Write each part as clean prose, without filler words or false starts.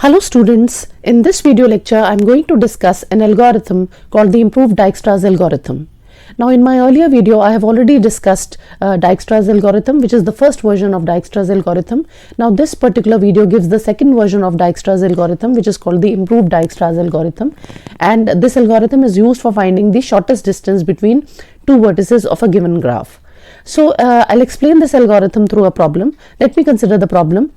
Hello students, in this video lecture I am going to discuss an algorithm called the improved Dijkstra's algorithm. Now in my earlier video I have already discussed Dijkstra's algorithm, which is the first version of Dijkstra's algorithm. Now this particular video gives the second version of Dijkstra's algorithm, which is called the improved Dijkstra's algorithm, and this algorithm is used for finding the shortest distance between two vertices of a given graph. So I'll explain this algorithm through a problem. Let me consider the problem.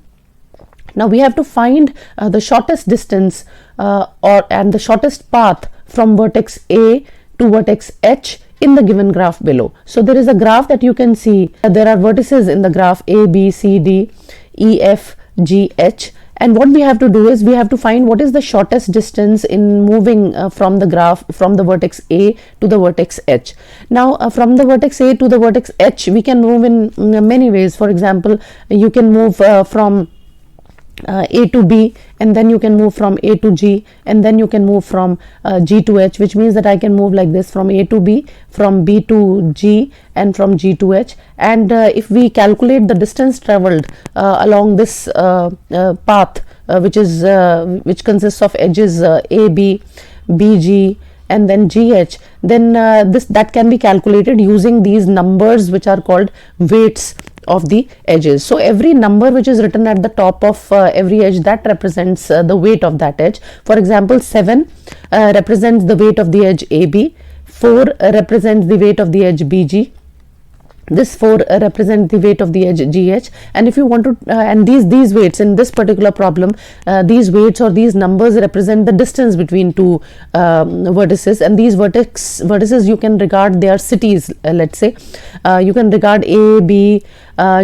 Now we have to find the shortest distance and the shortest path from vertex A to vertex H in the given graph below. So there is a graph that you can see. There are vertices in the graph A, B, C, D, E, F, G, H, and what we have to do is we have to find what is the shortest distance in moving from the graph from the vertex A to the vertex H. Now from the vertex A to the vertex H we can move in many ways. For example, you can move from A to B, and then you can move from A to G, and then you can move from G to H, which means that I can move like this from A to B, from B to G, and from G to H. And if we calculate the distance traveled along this path, which consists of edges A, B, B, G, and then GH, then that can be calculated using these numbers which are called weights of the edges. So every number which is written at the top of every edge, that represents the weight of that edge. For example, 7 represents the weight of the edge AB, 4 represents the weight of the edge BG, this 4 represents the weight of the edge GH. And if you want to and these weights in this particular problem, these weights or these numbers represent the distance between two vertices, and these vertices you can regard they are cities. Let's say you can regard A, B,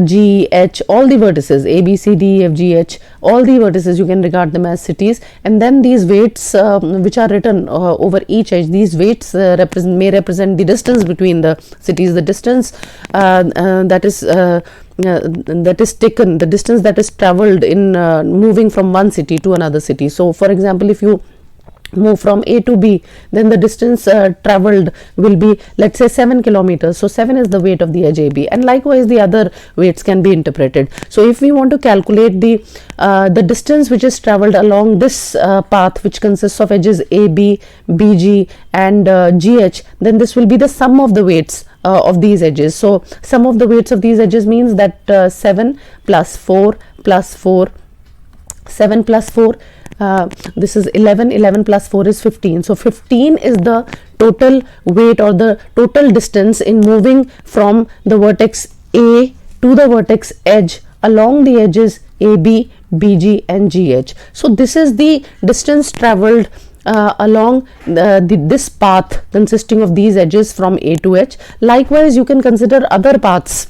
G, H, all the vertices A, B, C, D, E, F, G, H, all the vertices you can regard them as cities. And then these weights which are written over each edge, these weights may represent the distance between the cities, the distance that is taken, the distance that is traveled in moving from one city to another city. So for example, if you move from A to B, then the distance traveled will be, let's say, 7 kilometers. So 7 is the weight of the edge AB, and likewise the other weights can be interpreted. So if we want to calculate the distance which is traveled along this path, which consists of edges AB, BG, and GH, then this will be the sum of the weights of these edges. So sum of the weights of these edges means that 7 plus 4 plus 4, 7 plus 4, this is 11, 11 plus 4 is 15. So 15 is the total weight or the total distance in moving from the vertex A to the vertex edge along the edges AB, BG, and GH. So this is the distance traveled along this path consisting of these edges from A to H. Likewise, you can consider other paths.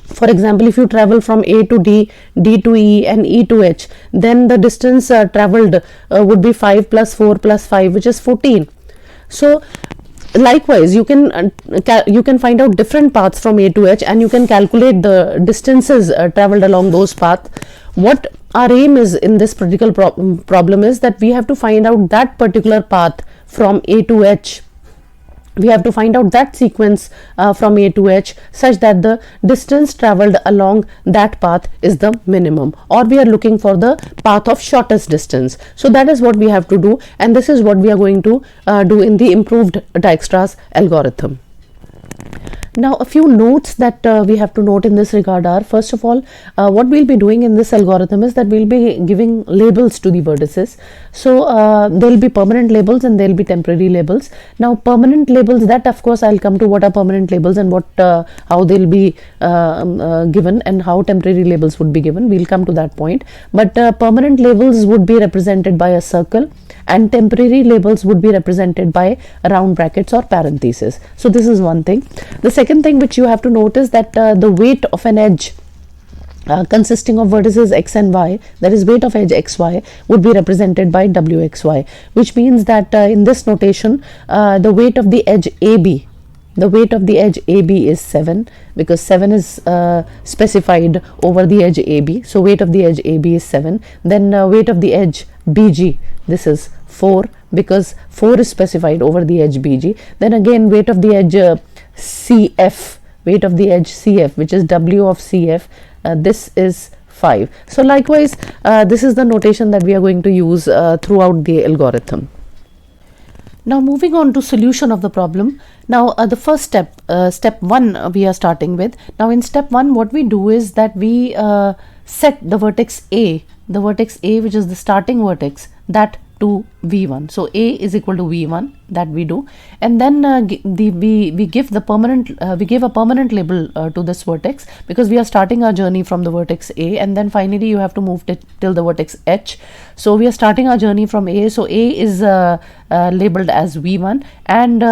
For example, if you travel from A to D, D to E, and E to H, then the distance traveled would be 5 plus 4 plus 5, which is 14. So likewise, you can find out different paths from A to H, and you can calculate the distances traveled along those paths. What our aim is in this particular problem is that we have to find out that particular path from A to H. We have to find out that sequence from A to H such that the distance traveled along that path is the minimum, or we are looking for the path of shortest distance. So that is what we have to do, and this is what we are going to do in the improved Dijkstra's algorithm. Now a few notes that we have to note in this regard are, first of all, what we'll be doing in this algorithm is that we'll be giving labels to the vertices. So there will be permanent labels and there will be temporary labels. Now permanent labels, that of course I'll come to what are permanent labels and what how they'll be given, and how temporary labels would be given. We'll come to that point. But permanent labels would be represented by a circle, and temporary labels would be represented by round brackets or parentheses. So this is one thing. The second thing which you have to notice that the weight of an edge consisting of vertices x and y, that is weight of edge xy, would be represented by wxy, which means that in this notation the weight of the edge AB, the weight of the edge AB is 7, because 7 is specified over the edge AB. So weight of the edge AB is 7. Then weight of the edge BG, this is 4, because 4 is specified over the edge BG. Then again weight of the edge CF, weight of the edge CF, which is W of CF, this is 5. So likewise, this is the notation that we are going to use throughout the algorithm. Now moving on to solution of the problem. Now the first step, step 1 we are starting with. Now in step 1 what we do is that we set the vertex A which is the starting vertex, that to v1. So A is equal to v1, that we do, and then we give a permanent label to this vertex, because we are starting our journey from the vertex A, and then finally you have to move till the vertex H. So we are starting our journey from A, so A is labeled as v1, and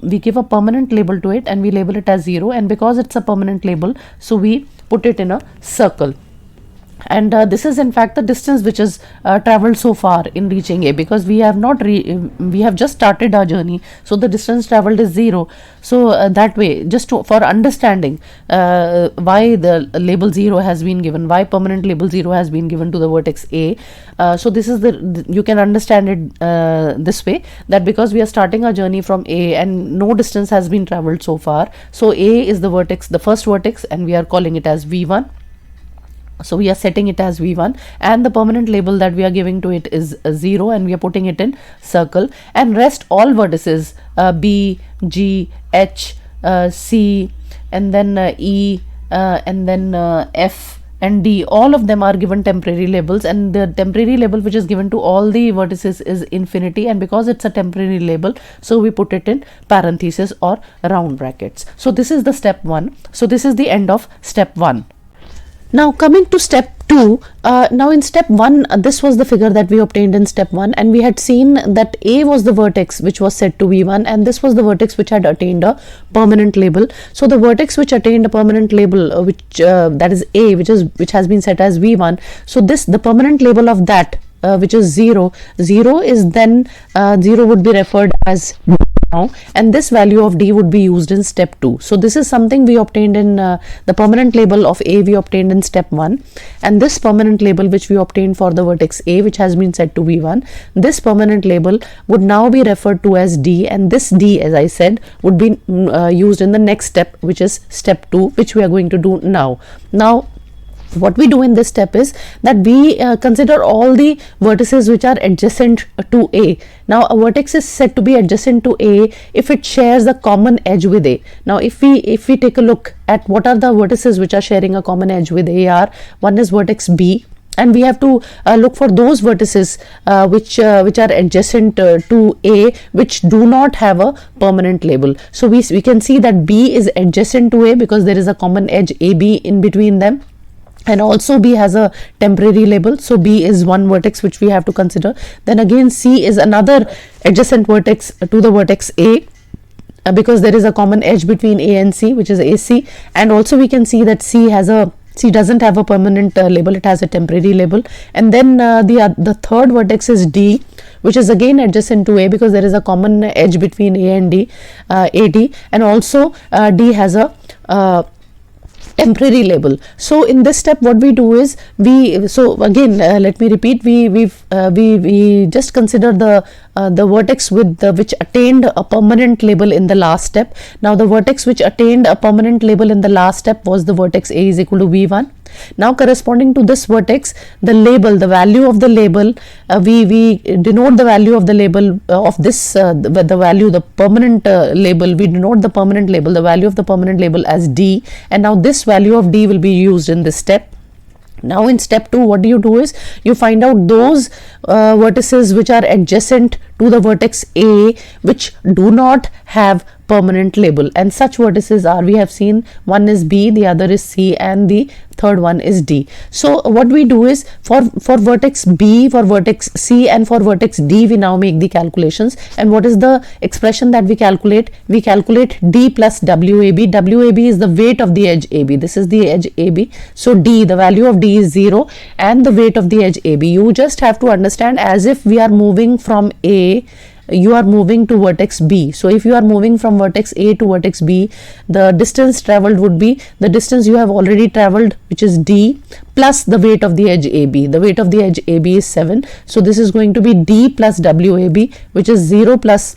we give a permanent label to it and we label it as 0, and because it's a permanent label, so we put it in a circle. And this is in fact the distance which is traveled so far in reaching A, because we have just started our journey, so the distance traveled is 0. So that way, just for understanding why the label 0 has been given, why permanent label 0 has been given to the vertex A, so this is you can understand it this way, that because we are starting our journey from A and no distance has been traveled so far, so A is the vertex, the first vertex, and we are calling it as v1. So we are setting it as v1, and the permanent label that we are giving to it is 0, and we are putting it in circle, and rest all vertices B, G, H, C, and then E, and then F and D, all of them are given temporary labels, and the temporary label which is given to all the vertices is infinity, and because it's a temporary label, so we put it in parentheses or round brackets. So this is the step 1. So this is the end of step 1. Now coming to step 2, now in step 1 this was the figure that we obtained in step 1, and we had seen that A was the vertex which was set to v1, and this was the vertex which had attained a permanent label. So the vertex which attained a permanent label, that is A, which has been set as v1, so the permanent label of that which is 0 is then 0 would be referred as now, and this value of D would be used in step 2. So this is something we obtained in the permanent label of A we obtained in step 1, and this permanent label which we obtained for the vertex A which has been set to v1, this permanent label would now be referred to as D, and this D, as I said, would be used in the next step, which is step 2, which we are going to do now. Now what we do in this step is that we consider all the vertices which are adjacent to A. Now a vertex is said to be adjacent to A if it shares a common edge with A. Now if we take a look at what are the vertices which are sharing a common edge with A are, one is vertex B, and we have to look for those vertices which are adjacent to A which do not have a permanent label. So we can see that B is adjacent to A because there is a common edge AB in between them. And also B has a temporary label, so B is one vertex which we have to consider. Then again C is another adjacent vertex to the vertex A, because there is a common edge between A and C, which is AC. And also we can see that C doesn't have a permanent label, it has a temporary label. And then the third vertex is D, which is again adjacent to A because there is a common edge between A and D, AD. And also D has a temporary label. So in this step what we do is let me repeat, we just consider the vertex which attained a permanent label in the last step. Now the vertex which attained a permanent label in the last step was the vertex A is equal to v1. Now corresponding to this vertex, the value of the label, we denote the value of the label of this, the permanent label, we denote the permanent label, the value of the permanent label as D, and now this value of D will be used in this step. Now in step 2 what do you do is you find out those vertices which are adjacent to the vertex A which do not have permanent label, and such vertices are, we have seen, one is B, the other is C, and the third one is D. So what we do is for vertex B, for vertex C, and for vertex D we now make the calculations. And what is the expression that we calculate? We calculate D plus WAB. WAB is the weight of the edge AB. This is the edge AB. So D, the value of D is 0 and the weight of the edge AB. You just have to understand as if we are moving from A, you are moving to vertex B. So if you are moving from vertex A to vertex B, the distance traveled would be the distance you have already traveled, which is D, plus the weight of the edge AB. The weight of the edge AB is 7. So this is going to be D plus WAB, which is 0 plus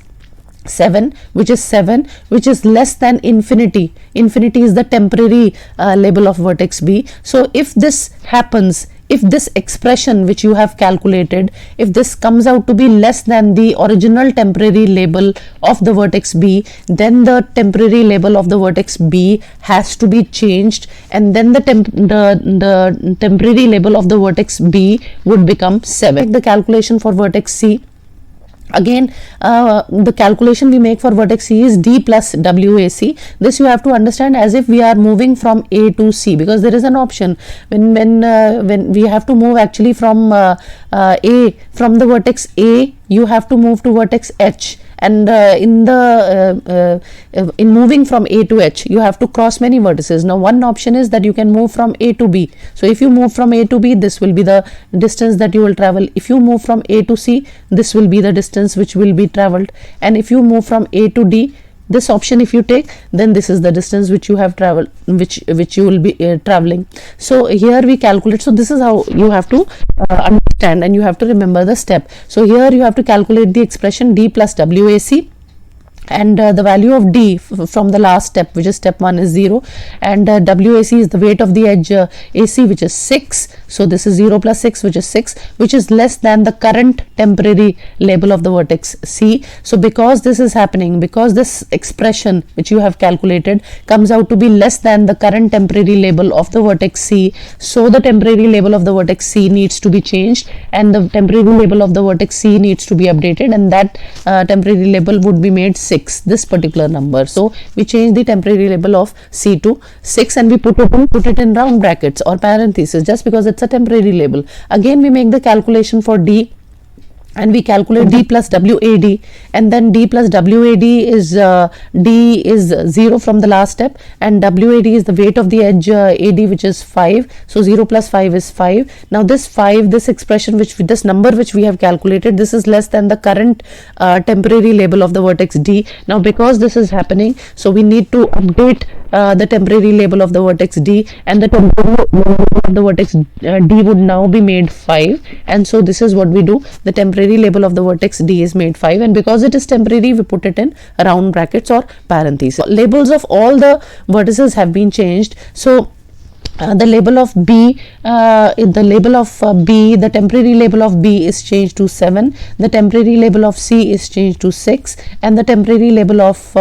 7, which is less than infinity. Infinity is the temporary label of vertex B. So if this happens, if this expression which you have calculated, if this comes out to be less than the original temporary label of the vertex B, then the temporary label of the vertex B has to be changed, and then the temporary label of the vertex B would become 7. The calculation for vertex C. Again, the calculation we make for vertex C is D plus WAC. This you have to understand as if we are moving from A to C, because there is an option when we have to move actually from A, from the vertex A you have to move to vertex H, and in moving from A to H you have to cross many vertices. Now one option is that you can move from A to B. So if you move from A to B, this will be the distance that you will travel. If you move from A to C, this will be the distance which will be traveled. And if you move from A to D, this option if you take, then this is the distance which you have traveled, which you will be traveling. So here we calculate. So this is how you have to understand, and you have to remember the step. So here you have to calculate the expression D plus WAC, and the value of D from the last step, which is step 1, is 0, and WAC is the weight of the edge AC, which is 6. So this is 0 plus 6, which is 6, which is less than the current temporary label of the vertex C. So because this is happening, because this expression which you have calculated comes out to be less than the current temporary label of the vertex C, so the temporary label of the vertex C needs to be changed, and the temporary label of the vertex C needs to be updated, and that temporary label would be made 6, this particular number. So we change the temporary label of C to 6, and we put it in round brackets or parentheses, just because it's a temporary label. Again we make the calculation for D, and we calculate D plus WAD, and then D plus WAD is D is 0 from the last step, and WAD is the weight of the edge AD, which is 5. So 0 plus 5 is 5. Now this 5, this expression, this number which we have calculated, this is less than the current temporary label of the vertex D. Now because this is happening, so we need to update the temporary label of the vertex D, and the temporary label of the vertex D would now be made 5, and so this is what we do. The temporary label of the vertex D is made 5, and because it is temporary, we put it in round brackets or parentheses. Labels of all the vertices have been changed. So the label of B, the temporary label of B is changed to 7, the temporary label of C is changed to 6, and the temporary label of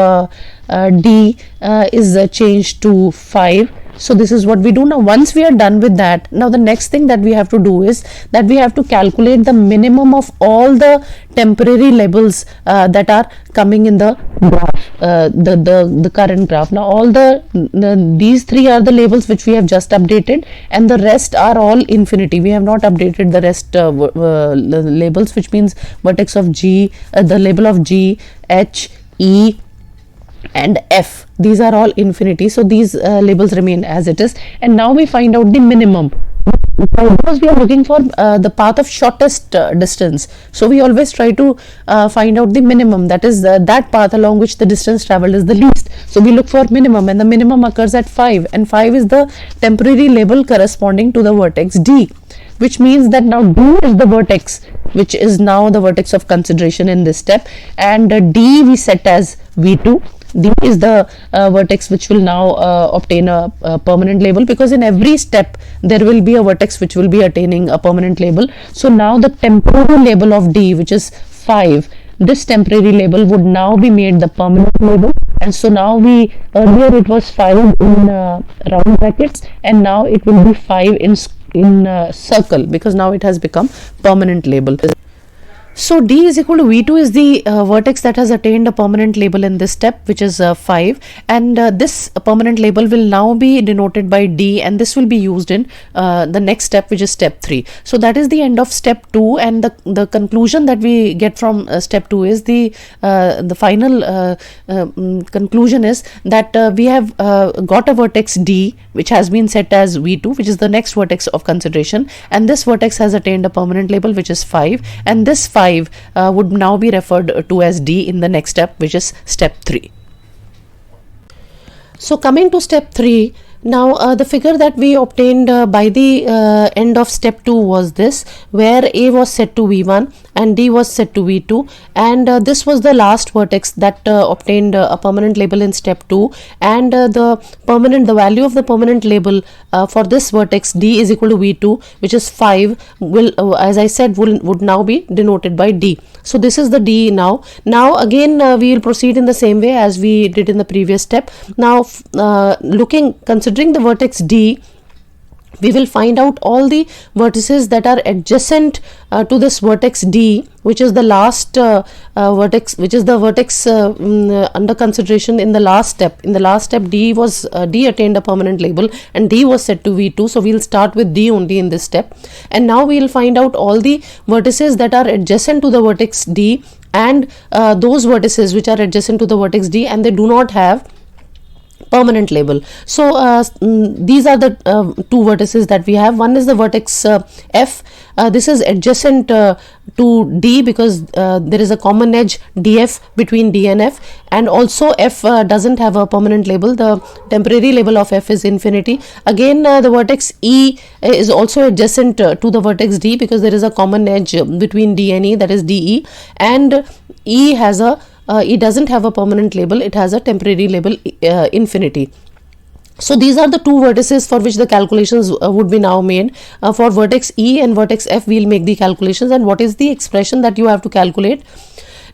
D is changed to 5. So this is what we do. Now once we are done with that, now the next thing that we have to do is that we have to calculate the minimum of all the temporary labels that are coming in the graph, the current graph. Now all these 3 are the labels which we have just updated, and the rest are all infinity. We have not updated the rest labels, which means vertex of G, the label of G, H, E and F. These are all infinity, so these labels remain as it is. And now we find out the minimum, because we are looking for the path of shortest distance. So we always try to find out the minimum, that is that path along which the distance traveled is the least. So we look for minimum, and the minimum occurs at 5, and 5 is the temporary label corresponding to the vertex D, which means that now D is the vertex which is now the vertex of consideration in this step, and D we set as V2. D is the vertex which will now obtain a permanent label, because in every step there will be a vertex which will be attaining a permanent label. So now the temporary label of D, which is 5, this temporary label would now be made the permanent label. And so now earlier it was 5 in round brackets, and now it will be 5 in circle, because now it has become permanent label. So D is equal to V2 is the vertex that has attained a permanent label in this step, which is 5, and this permanent label will now be denoted by D, and this will be used in the next step, which is step 3. So that is the end of step 2, and the conclusion that we get from step 2 is the final conclusion is that we have got a vertex D which has been set as V2, which is the next vertex of consideration, and this vertex has attained a permanent label, which is 5, and this 5 would now be referred to as D in the next step, which is step 3. So coming to step 3, Now the figure that we obtained by the end of step 2 was this, where A was set to V1 and D was set to V2, and this was the last vertex that obtained a permanent label in step 2, and the value of the permanent label for this vertex D is equal to V2, which is 5, will as I said would now be denoted by D. So this is the D now. Now again we will proceed in the same way as we did in the previous step. Now considering the vertex D, we will find out all the vertices that are adjacent to this vertex D, which is the last vertex, which is the vertex under consideration in the last step. In the last step, D attained a permanent label and D was set to V2. So we'll start with D only in this step. And now we'll find out all the vertices that are adjacent to the vertex D, and those vertices which are adjacent to the vertex D and they do not have permanent label. So these are the two vertices that we have. One is the vertex F. This is adjacent to D because there is a common edge DF between D and F, and also F doesn't have a permanent label. The temporary label of F is infinity. Again the vertex E is also adjacent to the vertex D because there is a common edge between D and E, that is DE, and E has a it doesn't have a permanent label, it has a temporary label infinity. So these are the two vertices for which the calculations would be now made. For vertex E and vertex F, we will make the calculations. And what is the expression that you have to calculate?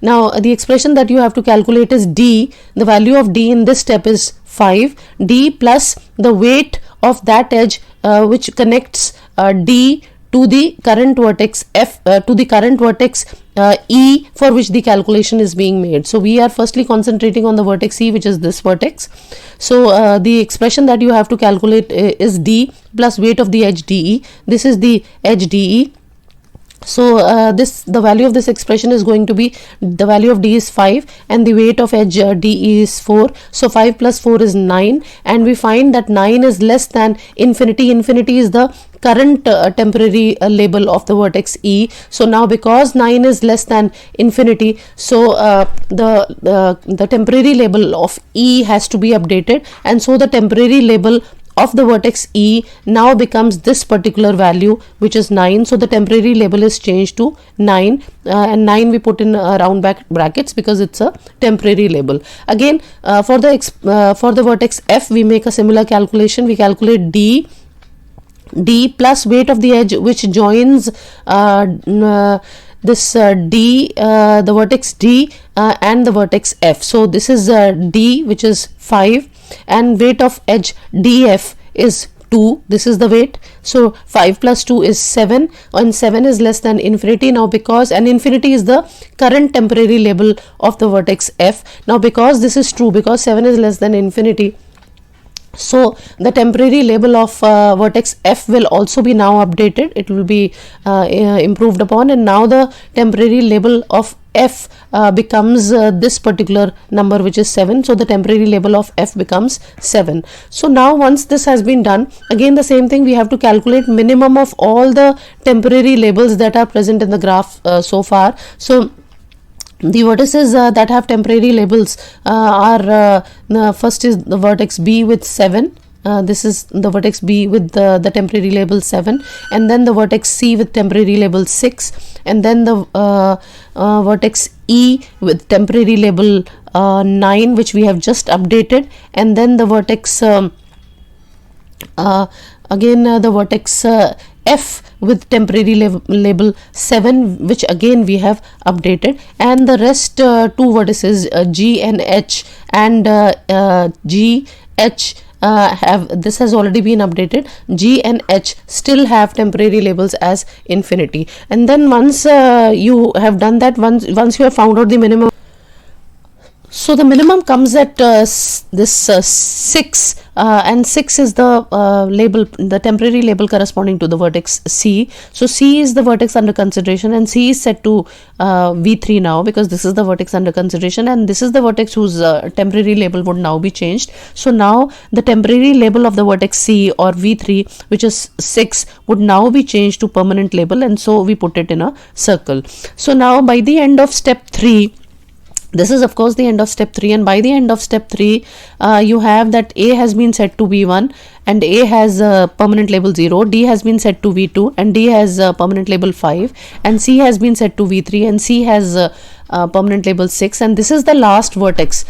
Now the expression that you have to calculate is D. The value of D in this step is 5. D plus the weight of that edge which connects D to the current vertex F, to the current vertex E, for which the calculation is being made. So we are firstly concentrating on the vertex E, which is this vertex. So the expression that you have to calculate is D plus weight of the edge DE. This is the edge DE. So the value of this expression is going to be, the value of D is 5 and the weight of edge DE is 4. So 5 plus 4 is 9, and we find that 9 is less than infinity. Infinity is the current temporary label of the vertex E. So now because 9 is less than infinity, so the temporary label of E has to be updated, and so the temporary label of the vertex E now becomes this particular value, which is 9. So the temporary label is changed to 9, and 9 we put in round back brackets because it's a temporary label. Again for the vertex F, we make a similar calculation. We calculate D plus weight of the edge which joins this D, the vertex D and the vertex F. So this is D, which is 5, and weight of edge DF is 2. This is the weight. So 5 plus 2 is 7, and 7 is less than infinity. Now because, and infinity is the current temporary label of the vertex F. Now because this is true, because 7 is less than infinity, so the temporary label of vertex F will also be now updated. It will be improved upon, and now the temporary label of F becomes this particular number, which is 7. So the temporary label of F becomes 7. So now once this has been done, again the same thing, we have to calculate minimum of all the temporary labels that are present in the graph so far. So the vertices that have temporary labels are first is the vertex B with 7. This is the vertex B with the temporary label 7, and then the vertex C with temporary label 6, and then the vertex E with temporary label 9, which we have just updated, and then the vertex the vertex F with temporary label 7, which again we have updated, and the rest two vertices G and H and G, H this has already been updated. G and H still have temporary labels as infinity. And then once you have done that, once you have found out the minimum, so the minimum comes at this 6, and 6 is the label, the temporary label corresponding to the vertex C. So C is the vertex under consideration, and C is set to V3 now, because this is the vertex under consideration, and this is the vertex whose temporary label would now be changed. So now the temporary label of the vertex C, or V3, which is 6, would now be changed to permanent label, and so we put it in a circle. So now by the end of step 3, This is of course the end of step 3, and by the end of step 3 you have that A has been set to V1 and A has permanent label 0, D has been set to V2 and D has permanent label 5, and C has been set to V3 and C has permanent label 6, and this is the last vertex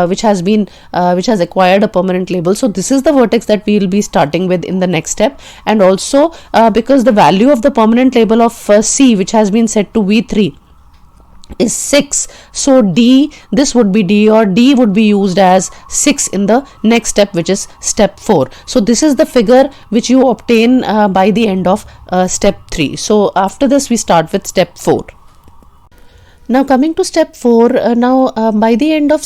which has acquired a permanent label. So this is the vertex that we will be starting with in the next step. And also because the value of the permanent label of C, which has been set to V3, is 6, so D, this would be D, or D would be used as 6 in the next step, which is step 4. So this is the figure which you obtain by the end of step 3. So after this we start with step 4. Now coming to step 4, by the end of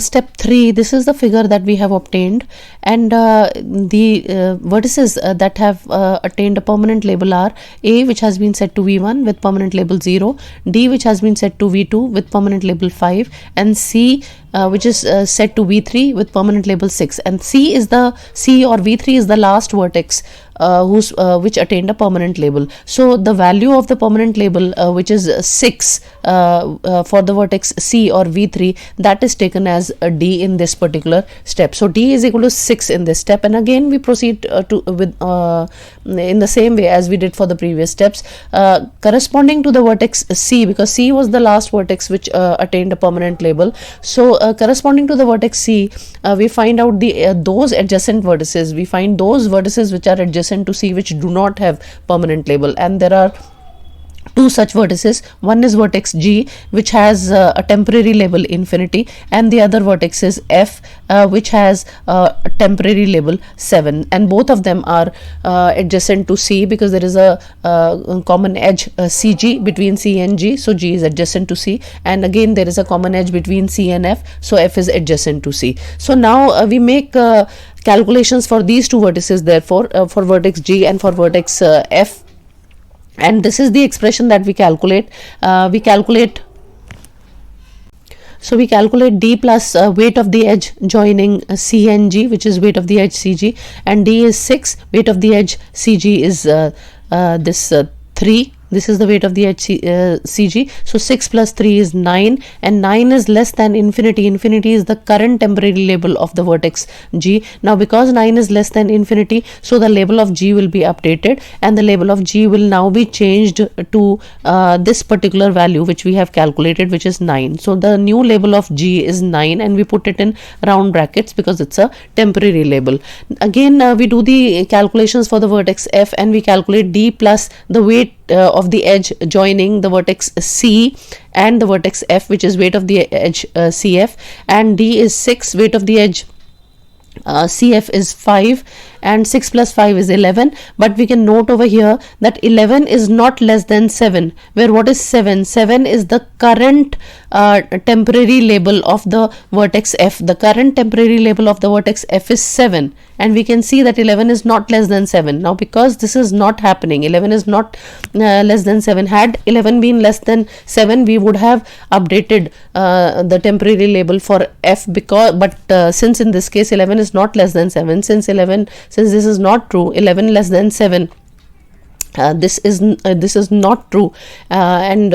step 3, this is the figure that we have obtained, and the vertices that have attained a permanent label are A, which has been set to V1 with permanent label 0, D, which has been set to V2 with permanent label 5, and C, which is set to V3 with permanent label 6, and C or V3 is the last vertex which attained a permanent label. So the value of the permanent label, which is 6 for the vertex C or V3, that is taken as a D in this particular step. So D is equal to 6 in this step, and again we proceed in the same way as we did for the previous steps, corresponding to the vertex C, because C was the last vertex which attained a permanent label. So corresponding to the vertex C, we find out those adjacent vertices. We find those vertices which are adjacent to C which do not have permanent label, and there are two such vertices. One is vertex G, which has a temporary label infinity, and the other vertex is F, which has a temporary label 7, and both of them are adjacent to C because there is a common edge CG between C and G, so G is adjacent to C, and again there is a common edge between C and F, so F is adjacent to C. So now we make calculations for these two vertices, therefore for vertex G and for vertex F, and this is the expression that we calculate. So we calculate D plus weight of the edge joining C and G, which is weight of the edge CG, and D is 6, weight of the edge CG is this 3. This is the weight of the edge CG. So 6 plus 3 is 9, and 9 is less than infinity. Infinity is the current temporary label of the vertex G. Now because 9 is less than infinity, so the label of G will be updated, and the label of G will now be changed to this particular value which we have calculated, which is 9. So the new label of G is 9, and we put it in round brackets because it's a temporary label. Again we do the calculations for the vertex F, and we calculate D plus the weight of the edge joining the vertex C and the vertex F, which is weight of the edge CF, and D is 6, weight of the edge CF is 5, and 6 plus 5 is 11, but we can note over here that 11 is not less than 7, where what is 7? 7 is the current temporary label of the vertex F. The current temporary label of the vertex F is 7, and we can see that 11 is not less than 7. Now because this is not happening, 11 is not less than 7. Had 11 been less than 7, we would have updated the temporary label for F, but since in this case 11 is not less than 7, since this is not true, 11 less than 7, this is not true, and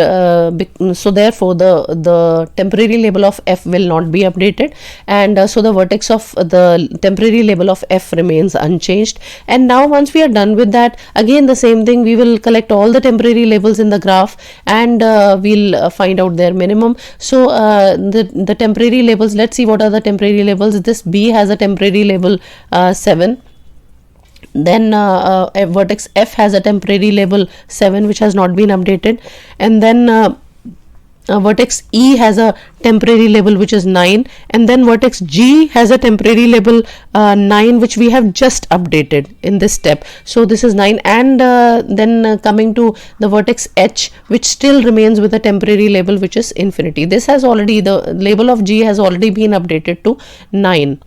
so therefore the temporary label of F will not be updated, and so the vertex of the temporary label of F remains unchanged. And now once we are done with that, again the same thing, we will collect all the temporary labels in the graph, and we'll find out their minimum. So the temporary labels, let's see what are the temporary labels. This B has a temporary label 7. Then vertex F has a temporary label 7 which has not been updated, and then vertex E has a temporary label which is 9, and then vertex G has a temporary label 9 which we have just updated in this step. So this is 9, and then coming to the vertex H, which still remains with a temporary label which is infinity. This has already, the label of G has already been updated to 9.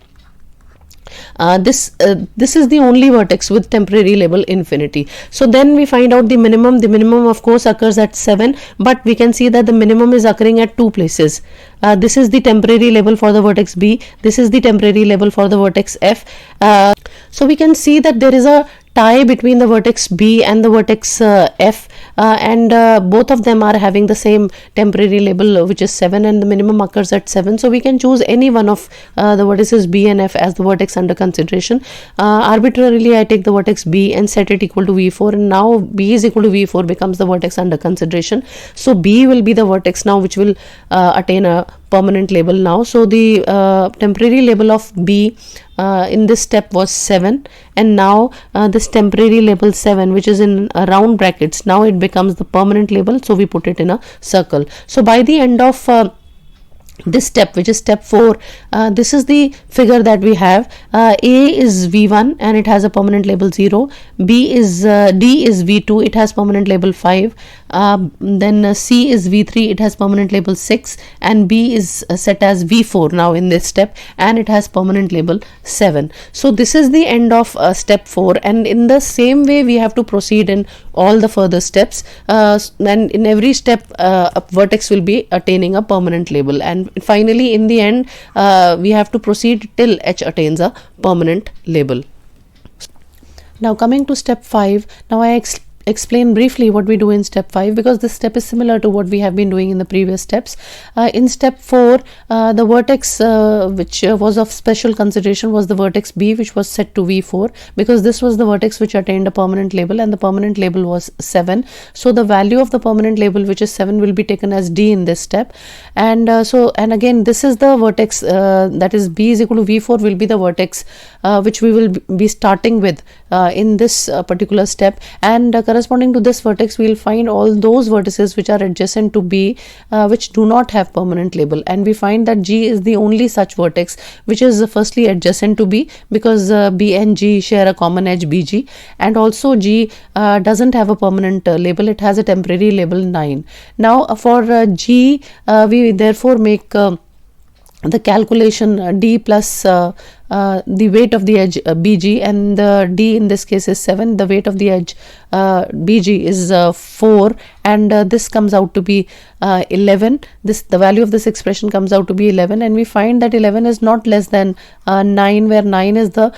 This is the only vertex with temporary label infinity. So then we find out the minimum. The minimum of course occurs at 7, but we can see that the minimum is occurring at 2 places. This is the temporary label for the vertex B. This is the temporary label for the vertex F. So we can see that there is a tie between the vertex B and the vertex F, and both of them are having the same temporary label, which is 7, and the minimum occurs at 7. So we can choose any one of the vertices B and F as the vertex under consideration. Arbitrarily I take the vertex B and set it equal to V4, and now B is equal to V4 becomes the vertex under consideration. So B will be the vertex now which will attain a permanent label now. So the temporary label of B in this step was 7, and now this temporary label 7, which is in round brackets, now it becomes the permanent label, so we put it in a circle. So by the end of this step, which is step 4, this is the figure that we have. A is V1 and it has a permanent label 0. D is V2, it has permanent label 5. Then C is V3, it has permanent label 6, and B is set as V4 now in this step, and it has permanent label 7. So this is the end of step 4, and in the same way we have to proceed in all the further steps, and in every step a vertex will be attaining a permanent label, and finally in the end we have to proceed till H attains a permanent label. Now coming to step 5, now I explain briefly what we do in step 5, because this step is similar to what we have been doing in the previous steps. In step 4, the vertex which was of special consideration was the vertex B, which was set to V4, because this was the vertex which attained a permanent label, and the permanent label was 7. So the value of the permanent label, which is 7, will be taken as D in this step, and and again this is the vertex, that is B is equal to V4 will be the vertex which we will be starting with in this particular step, and corresponding to this vertex we will find all those vertices which are adjacent to B which do not have permanent label, and we find that G is the only such vertex which is firstly adjacent to B, because B and G share a common edge BG, and also G doesn't have a permanent label, it has a temporary label 9. Now for G we therefore make the calculation D plus the weight of the edge BG, and the D in this case is 7, the weight of the edge BG is 4, and this comes out to be 11. The value of this expression comes out to be 11, and we find that 11 is not less than 9, where 9 is the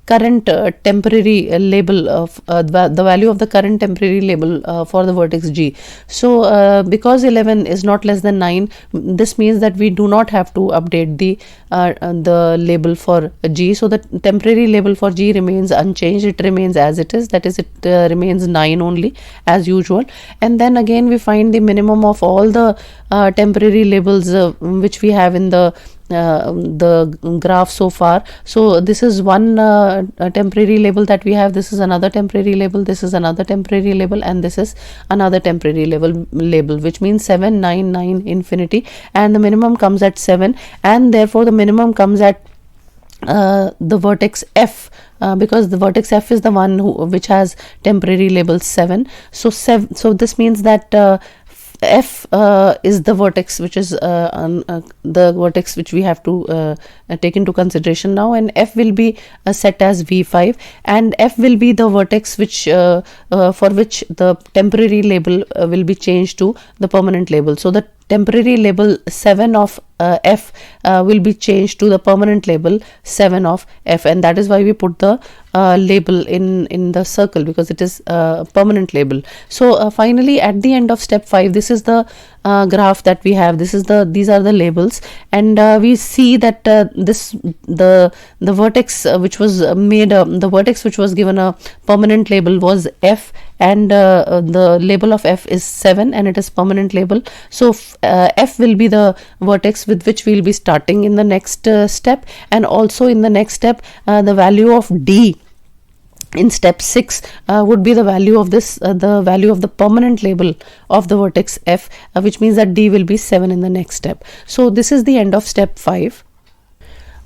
current temporary label of the value of the current temporary label for the vertex G. So because 11 is not less than 9, this means that we do not have to update the label for G. So the temporary label for G remains unchanged, it remains as it is, that is it remains 9 only as usual. And then again we find the minimum of all the temporary labels which we have in the graph so far. So this is one temporary label that we have, this is another temporary label, this is another temporary label, and this is another temporary label, which means 7, 9, 9, infinity, and the minimum comes at 7, and therefore the minimum comes at the vertex F, because the vertex F is the one which has temporary label 7. So this means that F is the vertex which is the vertex which we have to take into consideration now, and F will be set as V5, and F will be the vertex which for which the temporary label will be changed to the permanent label. So the temporary label 7 of F will be changed to the permanent label 7 of F, and that is why we put the label in the circle, because it is a permanent label. So finally at the end of step 5, this is the graph that we have, these are the labels, and we see that the vertex which was made the vertex which was given a permanent label was F, and the label of F is 7 and it is permanent label. So F will be the vertex with which we will be starting in the next step, and also in the next step the value of D in step 6 would be the value of this the value of the permanent label of the vertex F, which means that D will be 7 in the next step. So this is the end of step 5.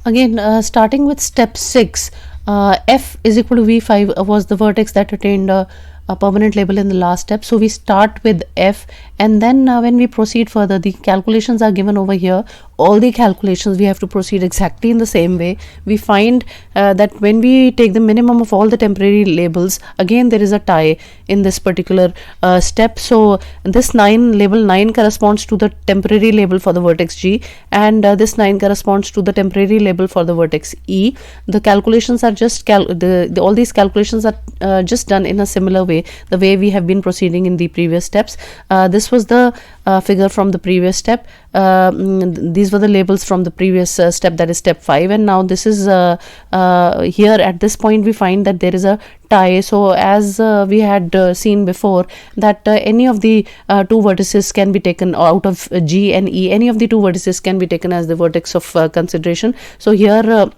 Again starting with step 6, F is equal to V5 was the vertex that attained a permanent label in the last step. So we start with f, and then when we proceed further, the calculations are given over here. All the calculations we have to proceed exactly in the same way. We find that when we take the minimum of all the temporary labels, again there is a tie in this particular step. So this label 9 corresponds to the temporary label for the vertex G, and this 9 corresponds to the temporary label for the vertex E. The calculations are just all these calculations are just done in a similar way, the way we have been proceeding in the previous steps. This was the figure from the previous step. These were the labels from the previous step, that is step 5, and now this is here at this point we find that there is a tie. So as we had seen before, that any of the two vertices can be taken out of G and E. Any of the two vertices can be taken as the vertex of consideration. So here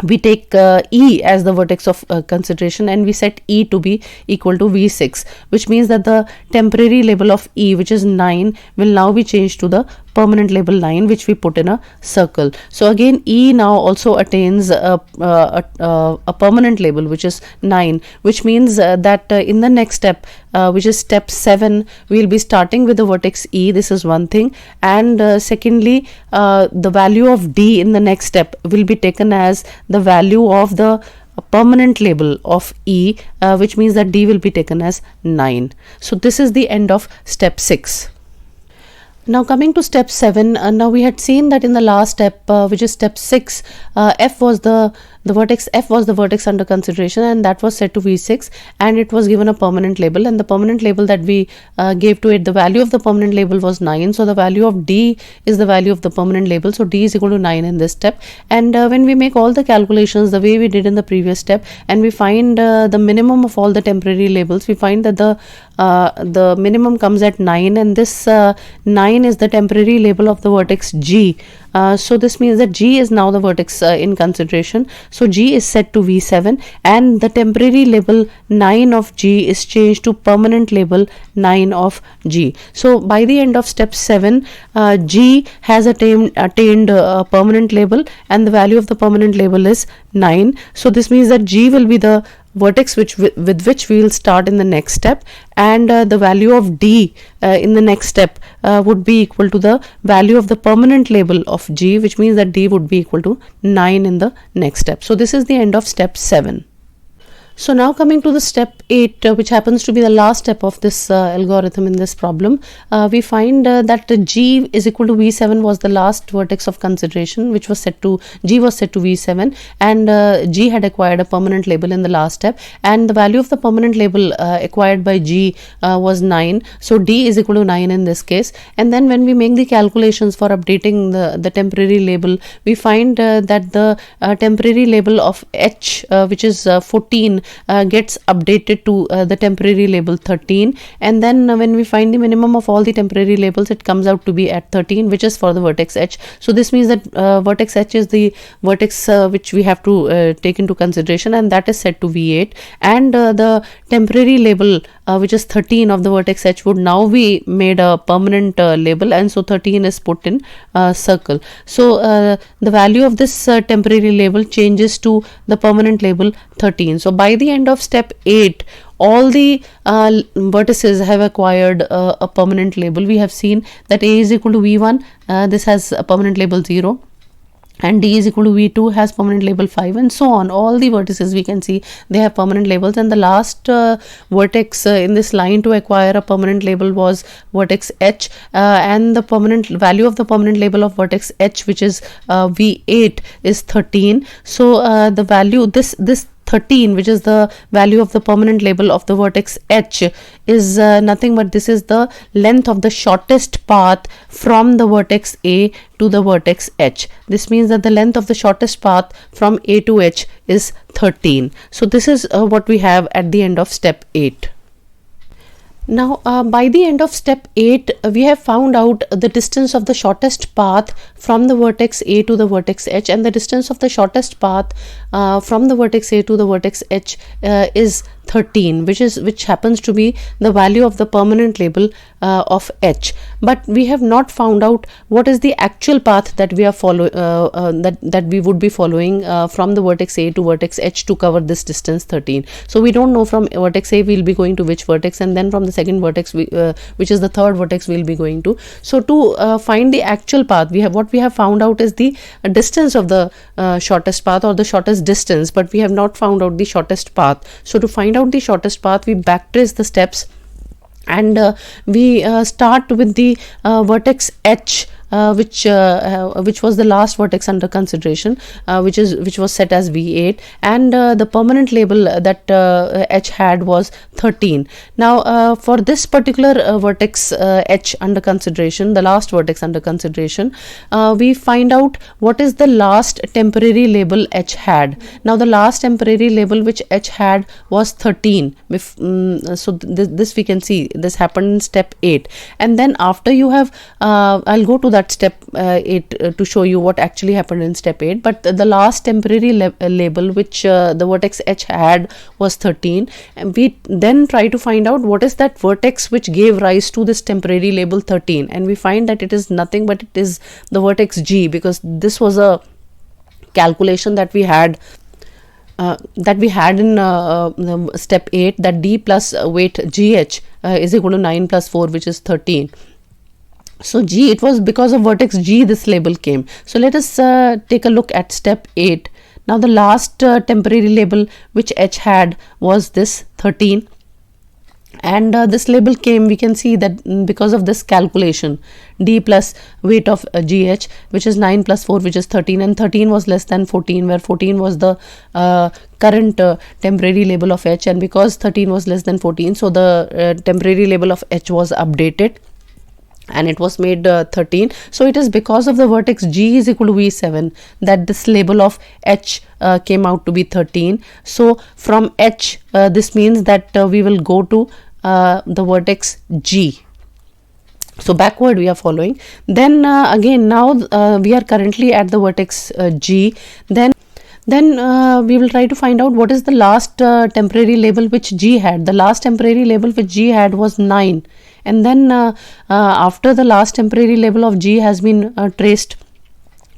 we take E as the vertex of consideration, and we set E to be equal to V6, which means that the temporary label of E, which is 9, will now be changed to the permanent label 9, which we put in a circle. So again E now also attains a permanent label, which is 9, which means that in the next step, which is step 7, we will be starting with the vertex E. This is one thing, and secondly, the value of D in the next step will be taken as the value of the permanent label of E, which means that D will be taken as 9. So this is the end of step 6. Now coming to step 7, now we had seen that in the last step, which is step 6, F was the vertex F was the vertex under consideration, and that was set to V6, and it was given a permanent label, and the permanent label that we gave to it, the value of the permanent label was 9. So the value of D is the value of the permanent label, so D is equal to 9 in this step. And when we make all the calculations the way we did in the previous step, and we find the minimum of all the temporary labels, we find that the minimum comes at 9, and this 9 is the temporary label of the vertex G. So this means that G is now the vertex in consideration. So G is set to V7, and the temporary label 9 of G is changed to permanent label 9 of G. So by the end of step 7, G has attained a permanent label, and the value of the permanent label is 9. So this means that G will be the vertex with which we will start in the next step, and the value of D in the next step would be equal to the value of the permanent label of G, which means that D would be equal to 9 in the next step. So this is the end of step 7. So now coming to the step 8, which happens to be the last step of this algorithm in this problem, we find that G is equal to V7 was the last vertex of consideration, which was set to G was set to V7, and G had acquired a permanent label in the last step, and the value of the permanent label acquired by G was 9. So D is equal to 9 in this case. And then when we make the calculations for updating the temporary label, we find that the temporary label of H, which is 14, gets updated to the temporary label 13, and then when we find the minimum of all the temporary labels, it comes out to be at 13, which is for the vertex H. So this means that vertex H is the vertex which we have to take into consideration, and that is set to V8, and the temporary label which is 13 of the vertex H would now be made a permanent label, and so 13 is put in circle. So the value of this temporary label changes to the permanent label 13. So by the end of step 8, all the vertices have acquired a permanent label. We have seen that A is equal to V1, this has a permanent label 0, and D is equal to V2 has permanent label 5, and so on. All the vertices we can see they have permanent labels, and the last vertex in this line to acquire a permanent label was vertex H, and the permanent value of the permanent label of vertex H, which is V8, is 13. So the value this 13, which is the value of the permanent label of the vertex H, is nothing but this is the length of the shortest path from the vertex A to the vertex H. This means that the length of the shortest path from A to H is 13. So this is what we have at the end of step 8. Now by the end of step 8, we have found out the distance of the shortest path from the vertex A to the vertex H, and the distance of the shortest path from the vertex A to the vertex H is 13, which happens to be the value of the permanent label of h. But we have not found out what is the actual path that we are that we would be following from the vertex A to vertex H to cover this distance 13. So we don't know from vertex A we'll be going to which vertex, and then from the second vertex which is the third vertex we'll be going to. So to find the actual path, what we have found out is the distance of the shortest path, or the shortest distance, but we have not found out the shortest path. So to find out the shortest path, we backtrace the steps, and we start with the vertex H, which was the last vertex under consideration, which was set as V8, and the permanent label that H had was 13. Now for this particular vertex H under consideration, the last vertex under consideration, we find out what is the last temporary label H had. Now the last temporary label which H had was 13. So this we can see, this happened in step 8, and then after you have I'll go to that step 8 to show you what actually happened in step 8. But the last temporary label which the vertex H had was 13, and we then try to find out what is that vertex which gave rise to this temporary label 13, and we find that it is nothing but it is the vertex G, because this was a calculation that we had in step 8, that D plus weight GH is equal to 9 plus 4, which is 13. So G, it was because of vertex G this label came. So let us take a look at step 8. Now the last temporary label which H had was this 13, and this label came, we can see that because of this calculation, D plus weight of GH, which is 9 plus 4, which is 13, and 13 was less than 14, where 14 was the current temporary label of H, and because 13 was less than 14, so the temporary label of H was updated and it was made 13. So it is because of the vertex G is equal to V7 that this label of H came out to be 13. So from H, this means that we will go to the vertex G. So backward we are following. Then again, now we are currently at the vertex G. Then we will try to find out what is the last temporary label which G had. The last temporary label which G had was 9, and then after the last temporary label of G has been traced,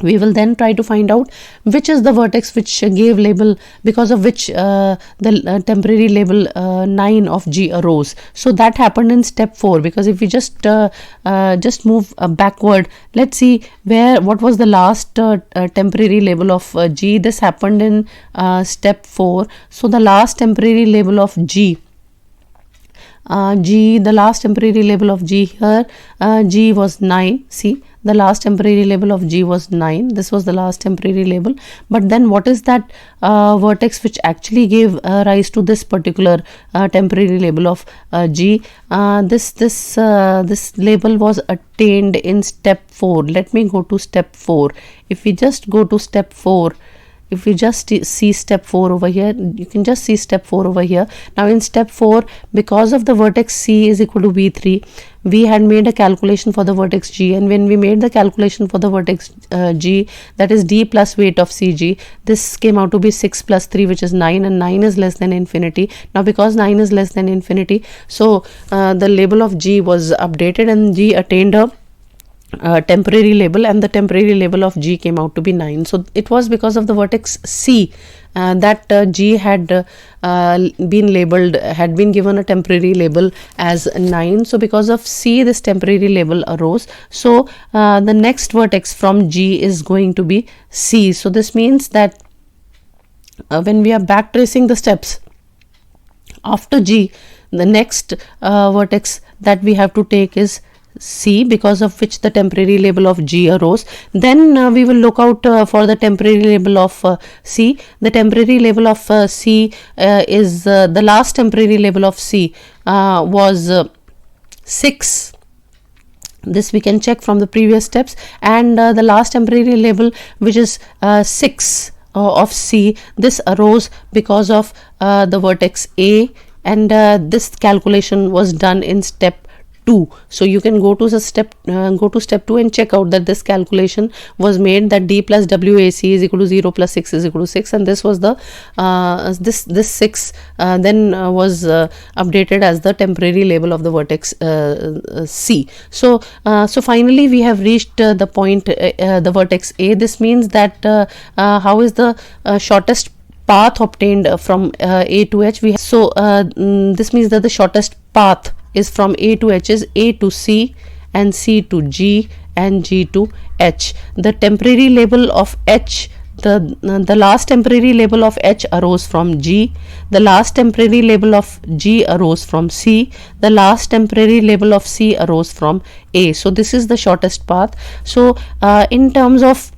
we will then try to find out which is the vertex which gave label, because of which the temporary label 9 of G arose. So that happened in step 4, because if we just move backward, let's see what was the last temporary label of G. This happened in step 4. So the last temporary label of G, the last temporary label of G here, G was 9. See, the last temporary label of G was 9. This was the last temporary label. But then what is that vertex which actually gave rise to this particular temporary label of G? This label was attained in step 4. Let me go to step 4. If we just go to step 4, if we just see step 4 over here, you can just see step 4 over here. Now in step 4, because of the vertex C is equal to V3, we had made a calculation for the vertex G, and when we made the calculation for the vertex G, that is D plus weight of CG, this came out to be 6 plus 3, which is 9, and 9 is less than infinity. Now because 9 is less than infinity, so the label of G was updated and G attained a temporary label, and the temporary label of G came out to be 9. So it was because of the vertex C that G had been labeled, had been given a temporary label as 9. So because of C, this temporary label arose. So the next vertex from G is going to be C. So this means that when we are backtracing the steps after G, the next vertex that we have to take is C, because of which the temporary label of G arose. Then we will look out for the temporary label of C. The temporary label of C is the last temporary label of C was 6. This we can check from the previous steps, and the last temporary label, which is 6 of C, this arose because of the vertex A, and this calculation was done in step 2. 2. So you can go to step 2 and check out that this calculation was made, that d plus wac is equal to 0 plus 6 is equal to 6, and this was the this 6 then was updated as the temporary label of the vertex C. So finally we have reached the point, the vertex A. This means that how is the shortest path obtained from A to H. This means that the shortest path is from A to H is A to C and C to G and G to H. The temporary label of H, the last temporary label of H arose from G, the last temporary label of G arose from C, the last temporary label of C arose from A. So this is the shortest path. So in terms of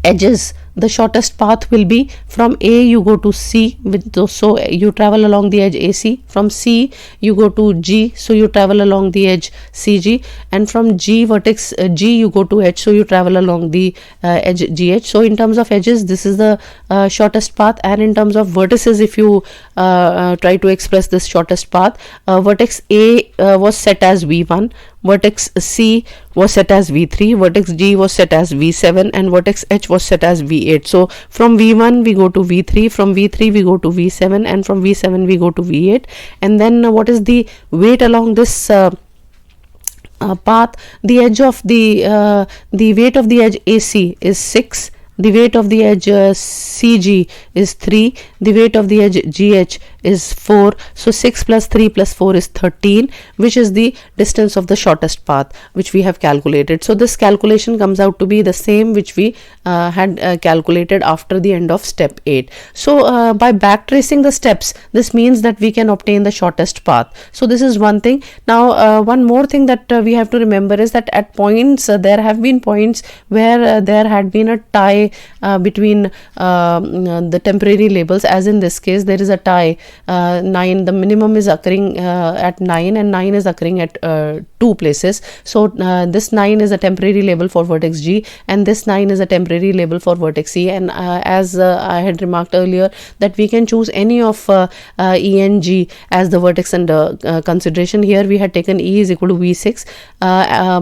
edges, the shortest path will be from A you go to C, so you travel along the edge AC. From C you go to G, so you travel along the edge CG, and from G vertex G you go to H, so you travel along the edge GH. So in terms of edges, this is the shortest path. And in terms of vertices, if you try to express this shortest path, vertex A was set as V1, vertex C was set as V3, vertex G was set as V7, and vertex H was set as V8. So from V1 we go to V3, from V3 we go to V7, and from V7 we go to V8. And then what is the weight along this path? The edge of the weight of the edge AC is 6, the weight of the edge CG is 3, the weight of the edge GH is 4. So 6 plus 3 plus 4 is 13, which is the distance of the shortest path which we have calculated. So this calculation comes out to be the same which we had calculated after the end of step 8. So by backtracing the steps, this means that we can obtain the shortest path. So this is one thing. Now one more thing that we have to remember is that at points there have been points where there had been a tie between the temporary labels, as in this case there is a tie. 9, the minimum is occurring at 9, and 9 is occurring at 2 places. So this 9 is a temporary label for vertex G, and this 9 is a temporary label for vertex C. And as I had remarked earlier, that we can choose any of E and G as the vertex under consideration. Here we had taken E is equal to V6,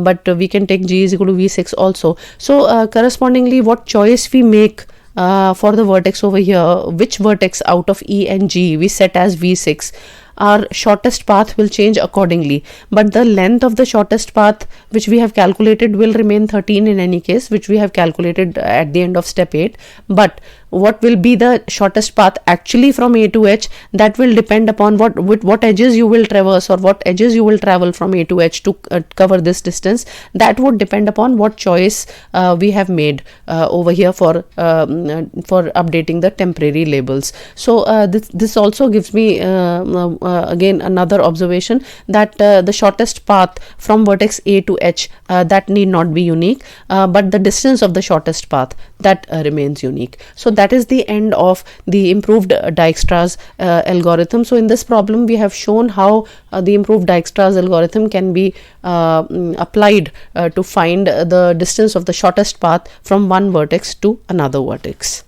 but we can take G is equal to V6 also. So correspondingly, what choice we make for the vertex over here, which vertex out of E and G we set as V6, our shortest path will change accordingly, but the length of the shortest path which we have calculated will remain 13 in any case, which we have calculated at the end of step 8. But what will be the shortest path actually from A to H, that will depend upon what edges you will traverse, or what edges you will travel from A to H to cover this distance. That would depend upon what choice we have made over here for updating the temporary labels. So this also gives me again another observation, that the shortest path from vertex A to H, that need not be unique, but the distance of the shortest path, that remains unique. So that is the end of the improved Dijkstra's algorithm. So in this problem we have shown how the improved Dijkstra's algorithm can be applied to find the distance of the shortest path from one vertex to another vertex.